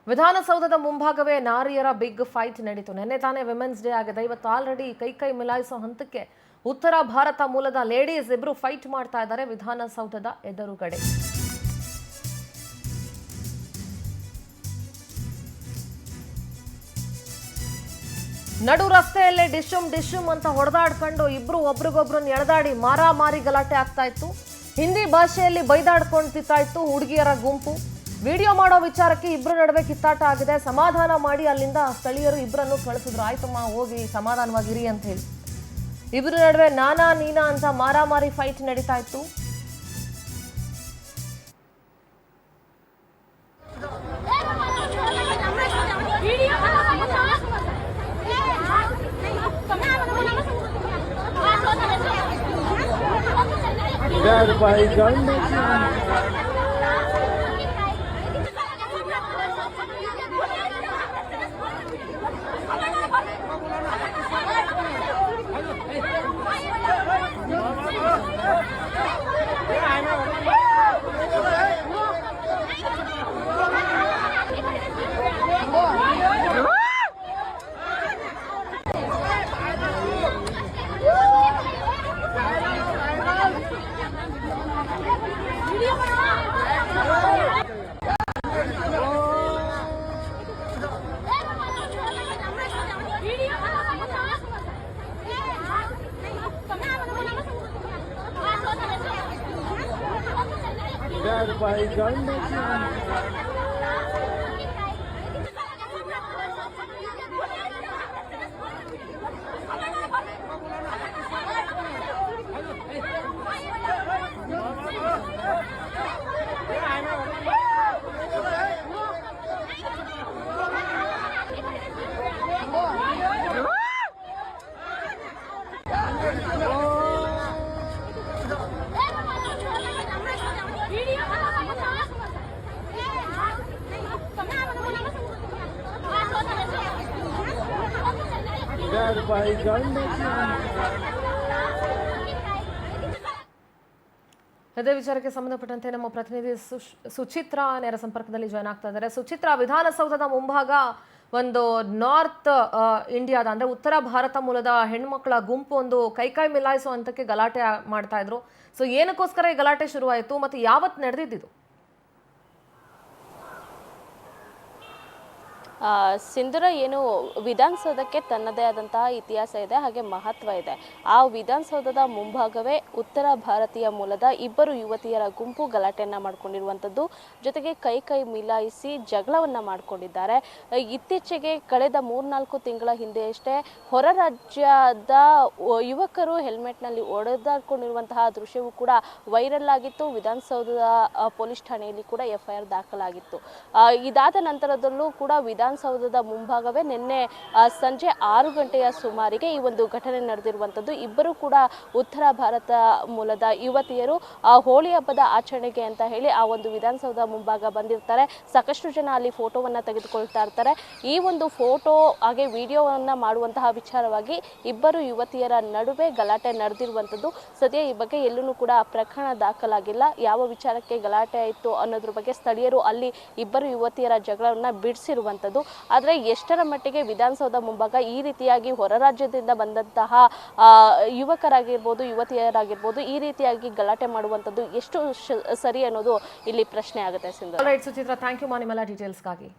ವಿಧಾನಸೌಧದ ಮುಂಭಾಗವೇ ನಾರಿಯರ big fight ನಡೀತು. ನಿನ್ನೆ ತಾನೇ ವಿಮೆನ್ಸ್ ಡೇ ಆಗಿದೆ. ಇವತ್ತು ಆಲ್ರೆಡಿ ಕೈ ಮಿಲಾಯಿಸೋ ಹಂತಕ್ಕೆ ಉತ್ತರ ಭಾರತ ಮೂಲದ ಲೇಡೀಸ್ ಇಬ್ರು ಫೈಟ್ ಮಾಡ್ತಾ ಇದ್ದಾರೆ ವಿಧಾನಸೌಧದ ಎದುರುಗಡೆ. ನಡು ರಸ್ತೆಯಲ್ಲೇ ಡಿಶುಮ್ ಅಂತ ಹೊಡೆದಾಡ್ಕೊಂಡು ಇಬ್ರು ಒಬ್ರಿಗೊಬ್ರನ್ನ ಎಳೆದಾಡಿ ಮಾರಾಮಾರಿ ಗಲಾಟೆ ಆಗ್ತಾ ಇತ್ತು. ಹಿಂದಿ ಭಾಷೆಯಲ್ಲಿ ಬೈದಾಡ್ಕೊಂಡ್ತಾ ಇತ್ತು ಹುಡುಗಿಯರ ಗುಂಪು. ವಿಡಿಯೋ ಮಾಡೋ ವಿಚಾರಕ್ಕೆ ಇಬ್ಬರ ನಡುವೆ ಕಿತ್ತಾಟ ಆಗಿದೆ. ಸಮಾಧಾನ ಮಾಡಿ ಅಲ್ಲಿಂದ ಸ್ಥಳೀಯರು ಇಬ್ಬರನ್ನು ಕಳಿಸಿದ್ರು. ಆಯ್ತಮ್ಮ ಹೋಗಿ ಸಮಾಧಾನವಾಗಿರಿ ಅಂತ ಹೇಳಿ. ಇಬ್ಬರ ನಡುವೆ ನಾನಾ ನೀನಾ ಅಂತ ಮಾರಾಮಾರಿ ಫೈಟ್ ನಡೀತಾ ಇತ್ತು. ಇದೇ ವಿಚಾರಕ್ಕೆ ಸಂಬಂಧಪಟ್ಟಂತೆ ನಮ್ಮ ಪ್ರತಿನಿಧಿ ಸುಚಿತ್ರಾ ನೇರ ಸಂಪರ್ಕದಲ್ಲಿ ಜಾಯ್ನ್ ಆಗ್ತಾ ಇದ್ದಾರೆ. ಸುಚಿತ್ರಾ, ವಿಧಾನಸೌಧದ ಮುಂಭಾಗ ಒಂದು ನಾರ್ತ್ ಇಂಡಿಯಾದ ಅಂದ್ರೆ ಉತ್ತರ ಭಾರತ ಮೂಲದ ಹೆಣ್ಮಕ್ಳ ಗುಂಪು ಒಂದು ಕೈ ಮಿಲಾಯಿಸೋ ಹಂತಕ್ಕೆ ಗಲಾಟೆ ಮಾಡ್ತಾ ಇದ್ರು. ಸೊ ಏನಕ್ಕೋಸ್ಕರ ಈ ಗಲಾಟೆ ಶುರುವಾಯಿತು ಮತ್ತೆ ಯಾವತ್ತು ನಡೆದಿದ್ದು? ಸಿಂಧೂರ, ಏನು ವಿಧಾನಸೌಧಕ್ಕೆ ತನ್ನದೇ ಆದಂತಹ ಇತಿಹಾಸ ಇದೆ, ಹಾಗೆ ಮಹತ್ವ ಇದೆ. ಆ ವಿಧಾನಸೌಧದ ಮುಂಭಾಗವೇ ಉತ್ತರ ಭಾರತೀಯ ಮೂಲದ ಇಬ್ಬರು ಯುವತಿಯರ ಗುಂಪು ಗಲಾಟೆಯನ್ನ ಮಾಡ್ಕೊಂಡಿರುವಂಥದ್ದು, ಜೊತೆಗೆ ಕೈ ಮಿಲಾಯಿಸಿ ಜಗಳವನ್ನ ಮಾಡ್ಕೊಂಡಿದ್ದಾರೆ. ಇತ್ತೀಚೆಗೆ ಕಳೆದ 3-4 ತಿಂಗಳ ಹಿಂದೆಯಷ್ಟೇ ಹೊರ ರಾಜ್ಯದ ಯುವಕರು ಹೆಲ್ಮೆಟ್ನಲ್ಲಿ ಹೊಡೆದಾಡ್ಕೊಂಡಿರುವಂತಹ ದೃಶ್ಯವೂ ಕೂಡ ವೈರಲ್ ಆಗಿತ್ತು. ವಿಧಾನಸೌಧದ ಪೊಲೀಸ್ ಠಾಣೆಯಲ್ಲಿ ಕೂಡ FIR ದಾಖಲಾಗಿತ್ತು. ಇದಾದ ನಂತರದಲ್ಲೂ ಕೂಡ ವಿಧಾನಸೌಧದ ಮುಂಭಾಗವೇ ನಿನ್ನೆ ಸಂಜೆ 6 ಗಂಟೆಯ ಸುಮಾರಿಗೆ ಈ ಒಂದು ಘಟನೆ ನಡೆದಿರುವಂಥದ್ದು. ಇಬ್ಬರು ಕೂಡ ಉತ್ತರ ಭಾರತ ಮೂಲದ ಯುವತಿಯರು ಹೋಳಿ ಹಬ್ಬದ ಆಚರಣೆಗೆ ಅಂತ ಹೇಳಿ ಆ ಒಂದು ವಿಧಾನಸೌಧ ಮುಂಭಾಗ ಬಂದಿರ್ತಾರೆ. ಸಾಕಷ್ಟು ಜನ ಅಲ್ಲಿ ಫೋಟೋವನ್ನ ತೆಗೆದುಕೊಳ್ತಾ ಇರ್ತಾರೆ. ಈ ಒಂದು ಫೋಟೋ ಹಾಗೆ ವಿಡಿಯೋವನ್ನ ಮಾಡುವಂತಹ ವಿಚಾರವಾಗಿ ಇಬ್ಬರು ಯುವತಿಯರ ನಡುವೆ ಗಲಾಟೆ ನಡೆದಿರುವಂಥದ್ದು. ಸದ್ಯ ಈ ಬಗ್ಗೆ ಎಲ್ಲೂ ಕೂಡ ಪ್ರಕರಣ ದಾಖಲಾಗಿಲ್ಲ. ಯಾವ ವಿಚಾರಕ್ಕೆ ಗಲಾಟೆ ಆಯಿತು ಅನ್ನೋದ್ರ ಬಗ್ಗೆ ಸ್ಥಳೀಯರು ಅಲ್ಲಿ ಇಬ್ಬರು ಯುವತಿಯರ ಜಗಳವನ್ನ ಬಿಡಿಸಿರುವಂಥದ್ದು. ಆದರೆ ಎಷ್ಟರ ಮಟ್ಟಿಗೆ ವಿಧಾನಸೌಧ ಮುಂಭಾಗ ಈ ರೀತಿಯಾಗಿ ಹೊರ ರಾಜ್ಯದಿಂದ ಬಂದಂತಹ ಯುವಕರಾಗಿರ್ಬೋದು, ಯುವತಿಯರಾಗಿರ್ಬೋದು ಈ ರೀತಿಯಾಗಿ ಗಲಾಟೆ ಮಾಡುವಂಥದ್ದು ಎಷ್ಟು ಸರಿ ಅನ್ನೋದು ಇಲ್ಲಿ ಪ್ರಶ್ನೆ ಆಗುತ್ತೆ. ಸುಚಿತ್ರಾ, ಥ್ಯಾಂಕ್ ಯು ನಿಮ್ಮೆಲ್ಲ ಡೀಟೇಲ್ಸ್ಗಾಗಿ.